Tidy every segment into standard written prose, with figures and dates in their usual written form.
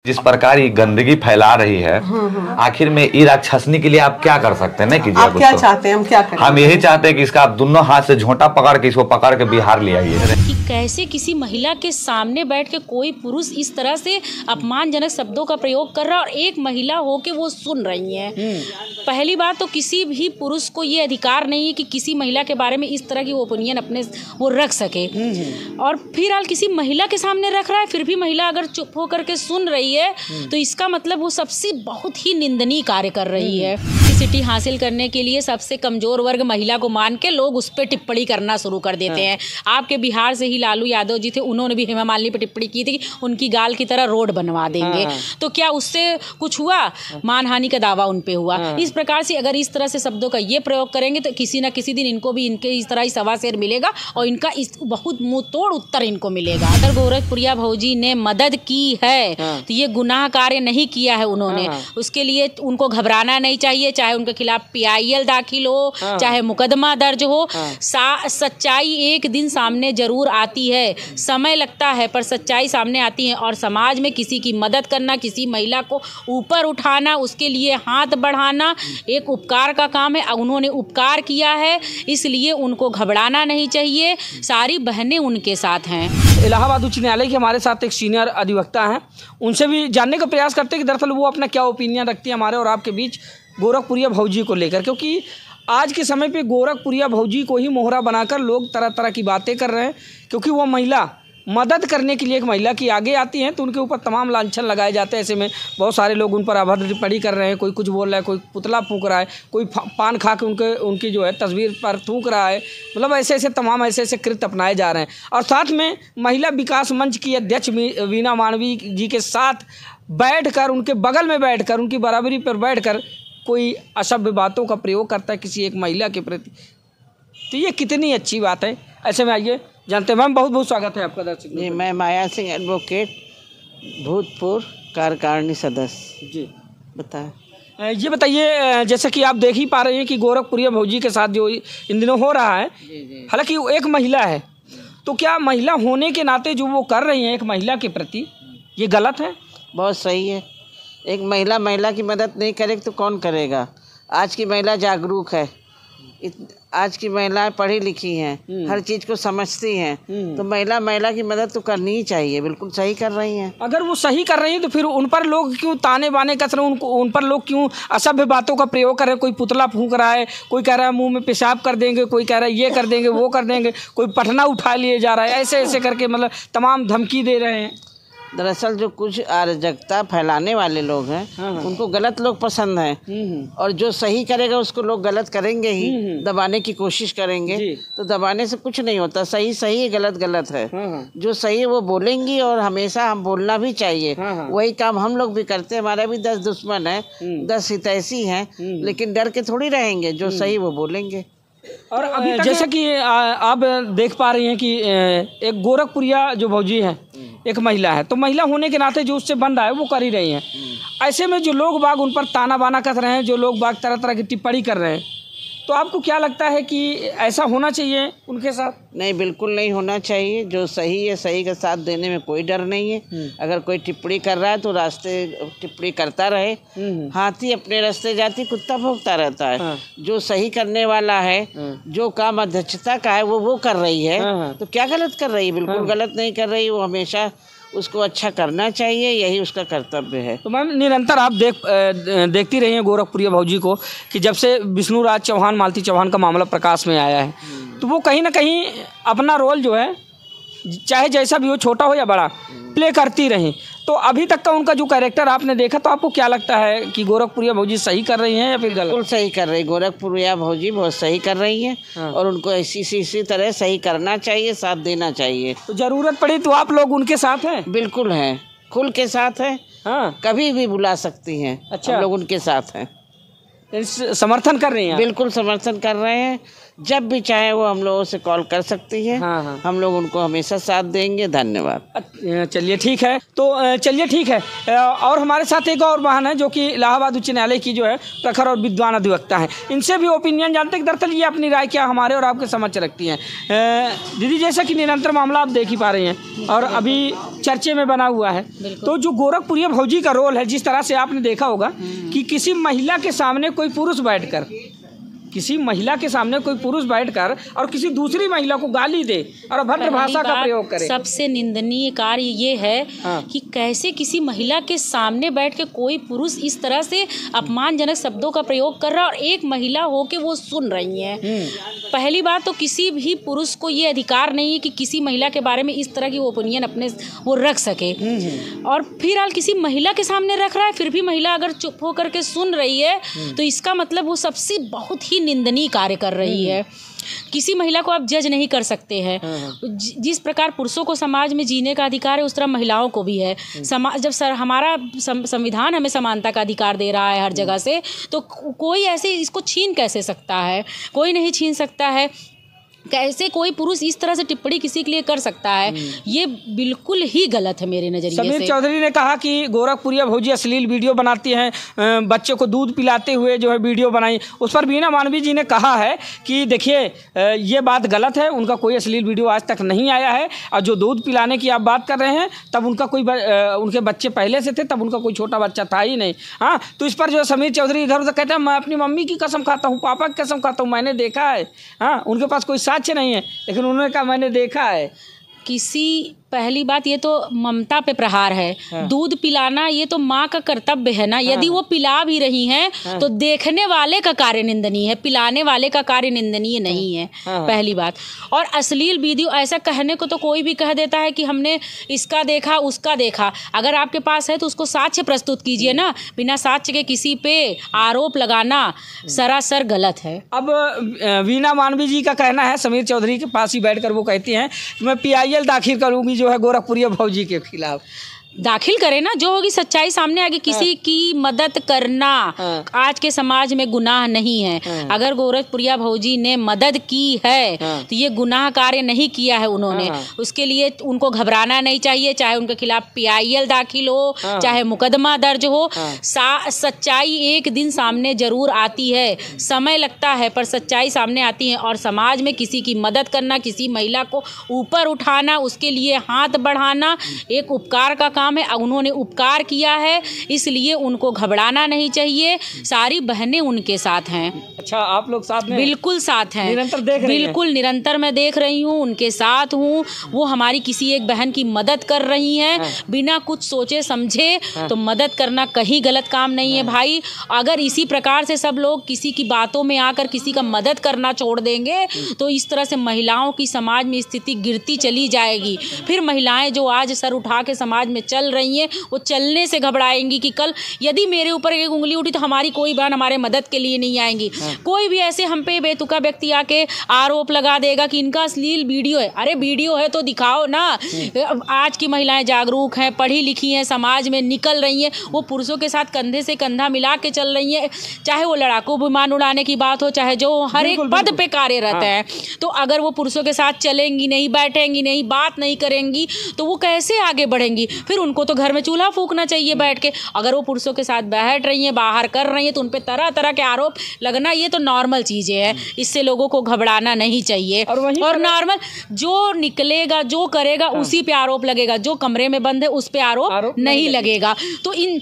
जिस प्रकार ये गंदगी फैला रही है, आखिर में ये राक्षसनी के लिए आप क्या कर सकते हैं? नहीं कीजिए। आप क्या चाहते हैं? हम क्या करें? हम यही चाहते हैं कि इसका आप दोनों हाथ से झोंटा पकड़ के इसको पकड़ के बिहार ले आइए। कि कैसे किसी महिला के सामने बैठ के कोई पुरुष इस तरह से अपमानजनक शब्दों का प्रयोग कर रहा है और एक महिला हो के वो सुन रही है। पहली बात तो किसी भी पुरुष को ये अधिकार नहीं है कि किसी महिला के बारे में इस तरह की ओपिनियन अपने वो रख सके। और फिलहाल किसी महिला के सामने रख रहा है, फिर भी महिला अगर चुप होकर के सुन रही है तो इसका मतलब वो सबसे बहुत ही निंदनीय कार्य कर रही है। सिटी हासिल करने के लिए सबसे कमजोर वर्ग महिला को मान के लोग उस पर टिप्पणी करना शुरू कर देते हैं। आपके बिहार से ही लालू यादव जी थे, उन्होंने भी हेमा मालिनी पर टिप्पणी की थी कि उनकी गाल की तरह रोड बनवा देंगे। तो क्या उससे कुछ हुआ? मानहानि का दावा उन पे हुआ। इस प्रकार से अगर इस तरह से शब्दों का ये प्रयोग करेंगे तो किसी न किसी दिन इनको भी इनके इस तरह ही सवा शेर मिलेगा और इनका इस बहुत मुंह तोड़ उत्तर इनको मिलेगा। अगर गोरखपुरिया भौजी ने मदद की है तो ये गुनाह कार्य नहीं किया है उन्होंने। उसके लिए उनको घबराना नहीं चाहिए, चाहे उनके खिलाफ PIL दाखिल हो, चाहे मुकदमा दर्ज हो। सच्चाई एक दिन सामने जरूर आती है, समय लगता है पर सच्चाई सामने आती है। और समाज में किसी की मदद करना, किसी महिला को ऊपर उठाना, उसके लिए हाथ बढ़ाना एक उपकार का काम है। उन्होंने उपकार किया है, इसलिए उनको घबराना नहीं चाहिए। सारी बहनें उनके साथ हैं। इलाहाबाद उच्च न्यायालय के हमारे साथ एक सीनियर अधिवक्ता हैं, उनसे भी जानने का प्रयास करते हैं कि दरअसल वो अपना क्या ओपिनियन रखती है हमारे और आपके बीच गोरखपुरिया भौजी को लेकर। क्योंकि आज के समय पे गोरखपुरिया भौजी को ही मोहरा बनाकर लोग तरह तरह की बातें कर रहे हैं। क्योंकि वो महिला मदद करने के लिए एक महिला की आगे आती हैं तो उनके ऊपर तमाम लांछन लगाए जाते हैं। ऐसे में बहुत सारे लोग उन पर अभद्र टिप्पणी कर रहे हैं, कोई कुछ बोल रहा है, कोई पुतला फूंक रहा है, कोई पान खा के उनकी जो है तस्वीर पर थूक रहा है। मतलब ऐसे तमाम ऐसे कृत्य अपनाए जा रहे हैं। और साथ में महिला विकास मंच की अध्यक्ष वीना मानवी जी के साथ बैठकर, उनके बगल में बैठकर, उनकी बराबरी पर बैठकर कोई असभ्य बातों का प्रयोग करता है किसी एक महिला के प्रति, तो ये कितनी अच्छी बात है। ऐसे में आइए जानते हैं। मैम बहुत बहुत स्वागत है आपका दर्शक। जी, मैं माया सिंह एडवोकेट, भूतपूर्व कार्यकारिणी सदस्य। जी बताएं। ये बताइए, जैसा कि आप देख ही पा रहे हैं कि गोरखपुरिया भौजी के साथ जो इन दिनों हो रहा है, हालांकि वो एक महिला है, तो क्या महिला होने के नाते जो वो कर रही हैं एक महिला के प्रति, ये गलत है? बहुत सही है। एक महिला की मदद नहीं करेगी तो कौन करेगा? आज की महिला जागरूक है, आज की महिलाएं पढ़ी लिखी हैं, हर चीज़ को समझती हैं, तो महिला की मदद तो करनी ही चाहिए। बिल्कुल सही कर रही हैं। अगर वो सही कर रही हैं तो फिर उन पर लोग क्यों ताने बाने कस रहे हैं? उन पर लोग क्यों असभ्य बातों का प्रयोग कर रहे हैं? कोई पुतला फूंक रहा है, कोई कह रहा है मुंह में पेशाब कर देंगे, कोई कह रहा है ये कर देंगे, वो कर देंगे, कोई पटना उठा लिए जा रहा है, ऐसे करके मतलब तमाम धमकी दे रहे हैं। दरअसल जो कुछ अराजकता फैलाने वाले लोग हैं उनको गलत लोग पसंद हैं, और जो सही करेगा उसको लोग गलत करेंगे ही, दबाने की कोशिश करेंगे। तो दबाने से कुछ नहीं होता। सही है, गलत है। जो सही है वो बोलेंगी और हमेशा हम बोलना भी चाहिए। वही काम हम लोग भी करते हैं। हमारा भी 10 दुश्मन है, 10 हितैषी हैं, लेकिन डर के थोड़ी रहेंगे। जो सही वो बोलेंगे। और अभी जैसा कि आप देख पा रही हैं कि एक गोरखपुरिया जो भौजी है एक महिला है, तो महिला होने के नाते जो उससे बन रहा है वो कर ही रही हैं। ऐसे में जो लोग बाग उन पर ताना बाना कर रहे हैं, जो लोग बाग तरह तरह की टिप्पणी कर रहे हैं, तो आपको क्या लगता है कि ऐसा होना चाहिए उनके साथ? नहीं, बिल्कुल नहीं होना चाहिए। जो सही है, सही का साथ देने में कोई डर नहीं है। अगर कोई टिप्पणी कर रहा है तो रास्ते टिप्पणी करता रहे। हाथी अपने रास्ते जाती, कुत्ता भौंकता रहता है। जो सही करने वाला है, जो काम अध्यक्षता का है वो कर रही है, तो क्या गलत कर रही है? बिल्कुल गलत नहीं कर रही। वो हमेशा उसको अच्छा करना चाहिए, यही उसका कर्तव्य है। तो मैम निरंतर आप देखती रही हैं गोरखपुरिया भौजी को कि जब से विष्णु राज चौहान, मालती चौहान का मामला प्रकाश में आया है, तो वो कहीं ना कहीं अपना रोल जो है, चाहे जैसा भी हो, छोटा हो या बड़ा, प्ले करती रही। तो अभी तक का उनका जो कैरेक्टर आपने देखा, तो आपको क्या लगता है कि गोरखपुरिया भौजी सही कर रही हैं या फिर गलत? बिल्कुल सही कर रही। गोरखपुरिया भौजी बहुत सही कर रही हैं और उनको इसी तरह सही करना चाहिए, साथ देना चाहिए। तो ज़रूरत पड़ी तो आप लोग उनके साथ हैं? बिल्कुल हैं, खुल के साथ हैं। कभी भी बुला सकती हैं। अच्छा, हम लोग उनके साथ हैं। समर्थन कर रही हैं? बिल्कुल समर्थन कर रहे हैं। जब भी चाहे वो हम लोगों से कॉल कर सकती है। हम लोग उनको हमेशा साथ देंगे। धन्यवाद। चलिए ठीक है। तो चलिए ठीक है। और हमारे साथ एक और बहन है जो कि इलाहाबाद उच्च न्यायालय की जो है प्रखर और विद्वान अधिवक्ता है। इनसे भी ओपिनियन जानते हैं कि दरअसल ये अपनी राय क्या हमारे और आपके समझ रखती हैं। दीदी, जैसा कि निरंतर मामला आप देख ही पा रही हैं और अभी चर्चे में बना हुआ है। तो जो गोरखपुरिया भौजी का रोल है, जिस तरह से आपने देखा होगा कि किसी महिला के सामने कोई पुरुष बैठकर और किसी दूसरी महिला को गाली दे और अभद्र भाषा का प्रयोग करे। सबसे निंदनीय कार्य ये है कि कैसे किसी महिला के सामने बैठ के कोई पुरुष इस तरह से अपमानजनक शब्दों का प्रयोग कर रहा है और एक महिला हो के वो सुन रही है। पहली बात तो किसी भी पुरुष को ये अधिकार नहीं है कि किसी महिला के बारे में इस तरह की ओपिनियन अपने वो रख सके। और फिलहाल किसी महिला के सामने रख रहा है, फिर भी महिला अगर चुप होकर के सुन रही है तो इसका मतलब वो सबसे बहुत ही निंदनीय कार्य कर रही है। किसी महिला को आप जज नहीं कर सकते हैं। जिस प्रकार पुरुषों को समाज में जीने का अधिकार है उस तरह महिलाओं को भी है। जब हमारा संविधान हमें समानता का अधिकार दे रहा है हर जगह से, तो कोई ऐसे इसको छीन कैसे सकता है? कोई नहीं छीन सकता है। कैसे कोई पुरुष इस तरह से टिप्पणी किसी के लिए कर सकता है? ये बिल्कुल ही गलत है मेरे नजरिए से। समीर चौधरी ने कहा कि गोरखपुरिया भौजी अश्लील वीडियो बनाती हैं, बच्चे को दूध पिलाते हुए जो है वीडियो बनाई। उस पर बीना मानवी जी ने कहा है कि देखिए ये बात गलत है, उनका कोई अश्लील वीडियो आज तक नहीं आया है। और जो दूध पिलाने की आप बात कर रहे हैं तब उनका कोई उनके बच्चे पहले से थे, तब उनका कोई छोटा बच्चा था ही नहीं। हाँ, तो इस पर जो समीर चौधरी इधर उधर कहते हैं मैं अपनी मम्मी की कसम खाता हूँ, पापा की कसम खाता हूँ, मैंने देखा है। हाँ, उनके पास कोई साक्ष्य नहीं है, लेकिन उन्होंने कहा मैंने देखा है। पहली बात ये तो ममता पे प्रहार है। दूध पिलाना ये तो माँ का कर्तव्य है ना। यदि वो पिला भी रही हैं तो देखने वाले का कार्य निंदनीय है, पिलाने वाले का कार्य निंदनीय नहीं है। पहली बात। और अश्लील वीडियो ऐसा कहने को तो कोई भी कह देता है कि हमने इसका देखा उसका देखा। अगर आपके पास है तो उसको साक्ष्य प्रस्तुत कीजिए ना। बिना साक्ष्य के किसी पे आरोप लगाना सरासर गलत है। अब वीना मानवी जी का कहना है, समीर चौधरी के पास ही बैठकर वो कहती हैं कि मैं PIL दाखिल करूंगी जो है गोरखपुरिया भौजी के खिलाफ। दाखिल करे ना, जो होगी सच्चाई सामने आएगी। किसी की मदद करना आज के समाज में गुनाह नहीं है। अगर गोरखपुरिया भौजी ने मदद की है तो ये गुनाह कार्य नहीं किया है उन्होंने। उसके लिए उनको घबराना नहीं चाहिए, चाहे उनके खिलाफ PIL दाखिल हो, चाहे मुकदमा दर्ज हो। सच्चाई एक दिन सामने जरूर आती है, समय लगता है पर सच्चाई सामने आती है। और समाज में किसी की मदद करना, किसी महिला को ऊपर उठाना, उसके लिए हाथ बढ़ाना एक उपकार का काम है। उन्होंने उपकार किया है, इसलिए उनको घबराना नहीं चाहिए। सारी बहनें उनके साथ हैं। अच्छा, आप लोग साथ में? बिल्कुल साथ हैं, निरंतर देख रही हैं? बिल्कुल निरंतर मैं देख रही हूँ, उनके साथ हूँ। वो हमारी किसी एक बहन की मदद कर रही हैं बिना कुछ सोचे समझे। तो मदद करना कहीं गलत काम नहीं है भाई। अगर इसी प्रकार से सब लोग किसी की बातों में आकर किसी का मदद करना छोड़ देंगे तो इस तरह से महिलाओं की समाज में स्थिति गिरती चली जाएगी। फिर महिलाएं जो आज सर उठा के समाज में चल रही हैं वो चलने से घबराएंगी कि कल यदि मेरे ऊपर एक उंगली उठी तो हमारी कोई बहन हमारे मदद के लिए नहीं आएंगी। कोई भी ऐसे हम पे बेतुका व्यक्ति आके आरोप लगा देगा कि इनका अश्लील वीडियो है। अरे वीडियो है तो दिखाओ ना। आज की महिलाएं जागरूक हैं, पढ़ी लिखी हैं, समाज में निकल रही हैं। वो पुरुषों के साथ कंधे से कंधा मिला के चल रही हैं, चाहे वो लड़ाकू विमान उड़ाने की बात हो, चाहे जो हर एक पद पे कार्यरत है। तो अगर वो पुरुषों के साथ चलेंगी नहीं, बैठेंगी नहीं, बात नहीं करेंगी तो वो कैसे आगे बढ़ेंगी? फिर उनको तो घर में चूल्हा फूकना चाहिए बैठ के। अगर वो पुरुषों के साथ बैठ रही हैं, बाहर कर रही हैं तो उन पे तरह तरह के आरोप लगना ये तो नॉर्मल चीज़ें हैं। इससे लोगों को घबराना नहीं चाहिए। और नॉर्मल जो निकलेगा, जो करेगा उसी पे आरोप लगेगा। जो कमरे में बंद है उस पे आरोप नहीं लगेगा। तो इन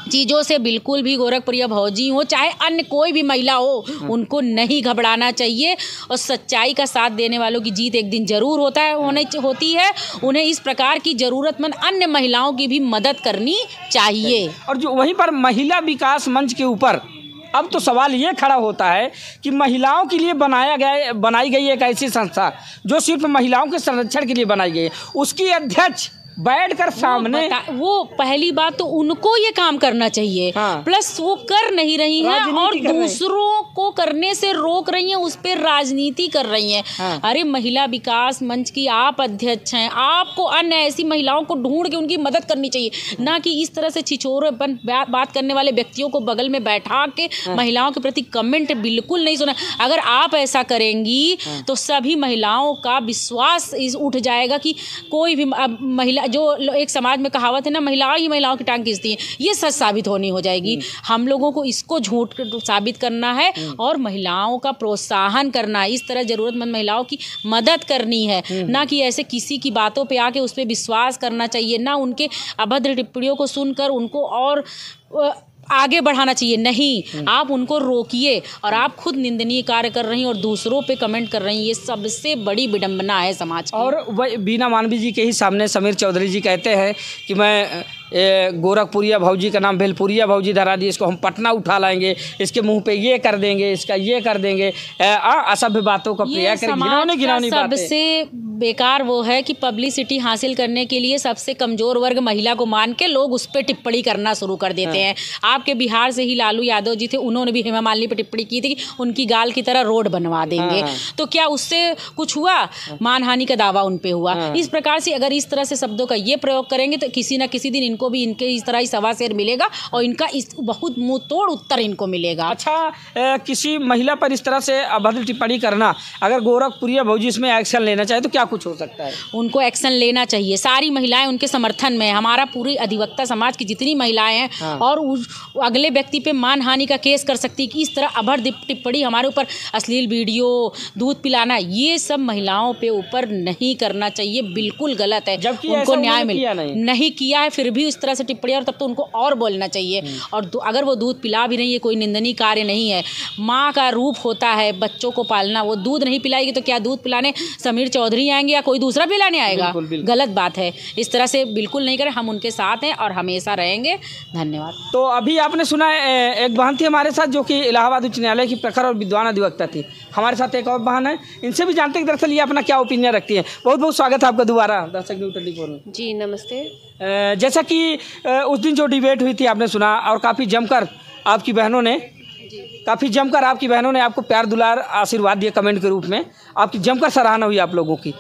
चीज़ों से बिल्कुल भी गोरखपुरिया भौजी हो चाहे अन्य कोई भी महिला हो, उनको नहीं घबराना चाहिए। और सच्चाई का साथ देने वालों की जीत एक दिन जरूर होती है। उन्हें इस प्रकार की ज़रूरतमंद अन्य महिलाओं की भी मदद करनी चाहिए। और जो वहीं पर महिला विकास मंच के ऊपर अब तो सवाल ये खड़ा होता है कि महिलाओं के लिए बनाई गई एक ऐसी संस्था जो सिर्फ महिलाओं के संरक्षण के लिए बनाई गई है, उसकी अध्यक्ष बैठकर सामने वो पहली बात तो उनको ये काम करना चाहिए। प्लस वो कर नहीं रही हैं और दूसरों को करने से रोक रही हैं, उस पर राजनीति कर रही हैं। अरे महिला विकास मंच की आप अध्यक्ष हैं, आपको अन्य ऐसी महिलाओं को ढूंढ के उनकी मदद करनी चाहिए, ना कि इस तरह से छिछोरेपन बात करने वाले व्यक्तियों को बगल में बैठा के महिलाओं के प्रति कमेंट बिल्कुल नहीं सुना। अगर आप ऐसा करेंगी तो सभी महिलाओं का विश्वास उठ जाएगा कि कोई भी महिला महिला जो एक समाज में कहावत है ना, महिलाएं ही महिलाओं की टांग खींचती हैं, ये सच साबित होनी हो जाएगी। हम लोगों को इसको झूठ साबित करना है और महिलाओं का प्रोत्साहन करना है। इस तरह ज़रूरतमंद महिलाओं की मदद करनी है, ना कि ऐसे किसी की बातों पे आके उस पर विश्वास करना चाहिए, ना उनके अभद्र टिप्पणियों को सुनकर उनको और आगे बढ़ाना चाहिए। नहीं, आप उनको रोकिए। और आप खुद निंदनीय कार्य कर रही हैं और दूसरों पे कमेंट कर रही हैं, ये सबसे बड़ी विडंबना है समाज की। और वह बीना मानवी जी के ही सामने समीर चौधरी जी कहते हैं कि मैं गोरखपुरिया भौजी का नाम भेलपुरिया भौजी धरा दी, इसको हम पटना उठा लाएंगे, इसके मुंह पे ये कर देंगे, इसका ये कर देंगे, असभ्य बातों का प्रयोग करेंगे, घिनौनी बातें। सबसे बेकार वो है कि पब्लिसिटी हासिल करने के लिए सबसे कमजोर वर्ग महिला को मान के लोग उस पर टिप्पणी करना शुरू कर देते हैं। आपके बिहार से ही लालू यादव जी थे, उन्होंने भी हेमा मालिनी पर टिप्पणी की थी कि उनकी गाल की तरह रोड बनवा देंगे। तो क्या उससे कुछ हुआ? मानहानि का दावा उन पे हुआ। इस प्रकार से अगर इस तरह से शब्दों का ये प्रयोग करेंगे तो किसी न किसी दिन को भी इनके इस तरह ही सवा शेर मिलेगा और इनका इस बहुत मुंह तोड़ उत्तर इनको मिलेगा। अच्छा, किसी महिला पर इस तरह से अभद्र टिप्पणी करना, अगर गोरखपुरिया भौजी इसमें एक्शन लेना चाहे तो क्या कुछ हो सकता है? उनको एक्शन लेना चाहिए। सारी महिलाएं उनके समर्थन में, हमारा पूरी अधिवक्ता समाज की जितनी महिलाएं हैं और अगले व्यक्ति पे मानहानि का केस कर सकती है कि इस तरह अभद्र टिप्पणी, हमारे ऊपर अश्लील वीडियो, दूध पिलाना, ये सब महिलाओं पे ऊपर नहीं करना चाहिए, बिल्कुल गलत है। जबकि उनको न्याय नहीं किया है, फिर भी इस तरह से टिप्पणी, और तब तो उनको और बोलना चाहिए। और अगर वो दूध पिला भी रही है, कोई निंदनीय कार्य नहीं है। माँ का रूप होता है बच्चों को पालना, वो दूध नहीं पिलाएगी तो क्या दूध पिलाने समीर चौधरी आएंगे या कोई दूसरा पिलाने आएगा? बिल्कुल गलत बात है। इस तरह से बिल्कुल नहीं करें। हम उनके साथ हैं और हमेशा रहेंगे। धन्यवाद। तो अभी आपने सुना एक बहन थी हमारे साथ जो कि इलाहाबाद उच्च न्यायालय की प्रखर और विद्वान अधिवक्ता थी। हमारे साथ एक और बहन है, इनसे भी जानते हैं कि दरअसल ये अपना क्या ओपिनियन रखती है। बहुत बहुत स्वागत है आपका दोबारा दर्शक न्यूज़ 24 में। जी नमस्ते। जैसा कि उस दिन जो डिबेट हुई थी आपने सुना, और काफ़ी जमकर आपकी बहनों ने आपको प्यार दुलार आशीर्वाद दिए कमेंट के रूप में, आपकी जमकर सराहना हुई आप लोगों की।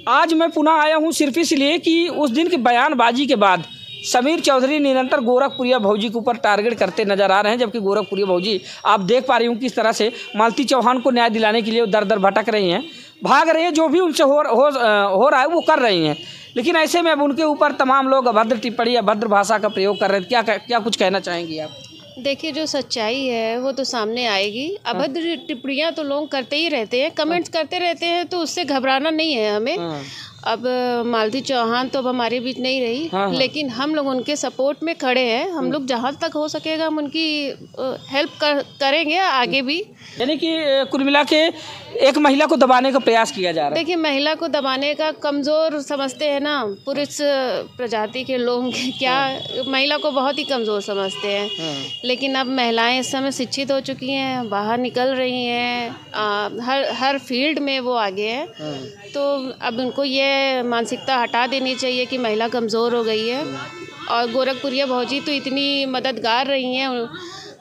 आज मैं पुनः आया हूँ सिर्फ इसलिए कि उस दिन की बयानबाजी के बाद समीर चौधरी निरंतर गोरखपुरिया भौजी के ऊपर टारगेट करते नजर आ रहे हैं, जबकि गोरखपुरिया भौजी आप देख पा रही हूँ किस तरह से मालती चौहान को न्याय दिलाने के लिए दर दर भटक रही हैं, भाग रही हैं, जो भी उनसे हो रहा है वो कर रही हैं। लेकिन ऐसे में अब उनके ऊपर तमाम लोग अभद्र टिप्पणी, अभद्र भाषा का प्रयोग कर रहे हैं। क्या कुछ कहना चाहेंगी आप? देखिए, जो सच्चाई है वो तो सामने आएगी। अभद्र टिप्पणियाँ तो लोग करते ही रहते हैं, कमेंट्स करते रहते हैं, तो उससे घबराना नहीं है हमें। अब मालती चौहान तो अब हमारे बीच नहीं रही, लेकिन हम लोग उनके सपोर्ट में खड़े हैं। हम लोग जहाँ तक हो सकेगा हम उनकी हेल्प करेंगे आगे भी। यानी कि कुल मिला के एक महिला को दबाने का प्रयास किया जा रहा है। देखिए, महिला को दबाने का कमज़ोर समझते हैं ना पुरुष प्रजाति के लोग, क्या महिला को बहुत ही कमज़ोर समझते हैं। लेकिन अब महिलाएं इस समय शिक्षित हो चुकी हैं, बाहर निकल रही हैं, हर फील्ड में वो आगे हैं। तो अब उनको ये मानसिकता हटा देनी चाहिए कि महिला कमज़ोर हो गई है। और गोरखपुरिया भौजी तो इतनी मददगार रही हैं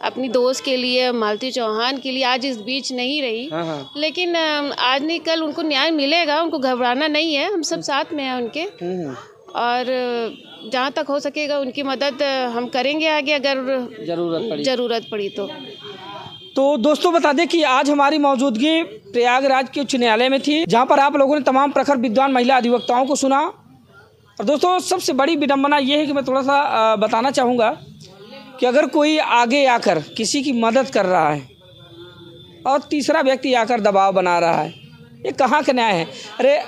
अपनी दोस्त के लिए, मालती चौहान के लिए, आज इस बीच नहीं रही। लेकिन आज नहीं कल उनको न्याय मिलेगा, उनको घबराना नहीं है। हम सब साथ में हैं उनके, और जहाँ तक हो सकेगा उनकी मदद हम करेंगे आगे, अगर ज़रूरत पड़ी तो। दोस्तों बता दें कि आज हमारी मौजूदगी प्रयागराज के उच्च न्यायालय में थी, जहाँ पर आप लोगों ने तमाम प्रखर विद्वान महिला अधिवक्ताओं को सुना। और दोस्तों सबसे बड़ी विडंबना ये है कि मैं थोड़ा सा बताना चाहूँगा कि अगर कोई आगे आकर किसी की मदद कर रहा है और तीसरा व्यक्ति आकर दबाव बना रहा है, ये कहाँ का न्याय है? अरे,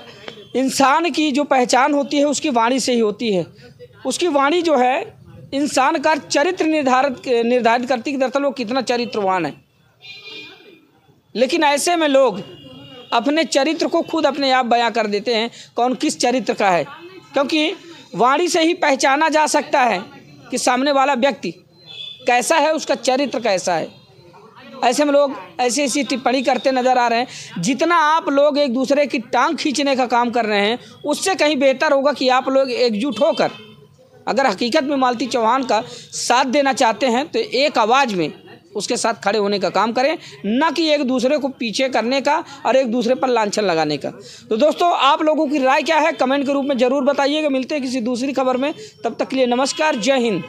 इंसान की जो पहचान होती है उसकी वाणी से ही होती है। उसकी वाणी जो है इंसान का चरित्र निर्धारित करती है कि दरअसल वो कितना चरित्रवान है। लेकिन ऐसे में लोग अपने चरित्र को खुद अपने आप बयां कर देते हैं कौन किस चरित्र का है, क्योंकि वाणी से ही पहचाना जा सकता है कि सामने वाला व्यक्ति कैसा है, उसका चरित्र कैसा है। ऐसे में लोग ऐसी टिप्पणी करते नज़र आ रहे हैं। जितना आप लोग एक दूसरे की टांग खींचने का काम कर रहे हैं, उससे कहीं बेहतर होगा कि आप लोग एकजुट होकर, अगर हकीकत में मालती चौहान का साथ देना चाहते हैं तो एक आवाज़ में उसके साथ खड़े होने का काम करें, ना कि एक दूसरे को पीछे करने का और एक दूसरे पर लांछन लगाने का। तो दोस्तों आप लोगों की राय क्या है कमेंट के रूप में ज़रूर बताइएगा। मिलते हैं किसी दूसरी खबर में, तब तक के लिए नमस्कार, जय हिंद।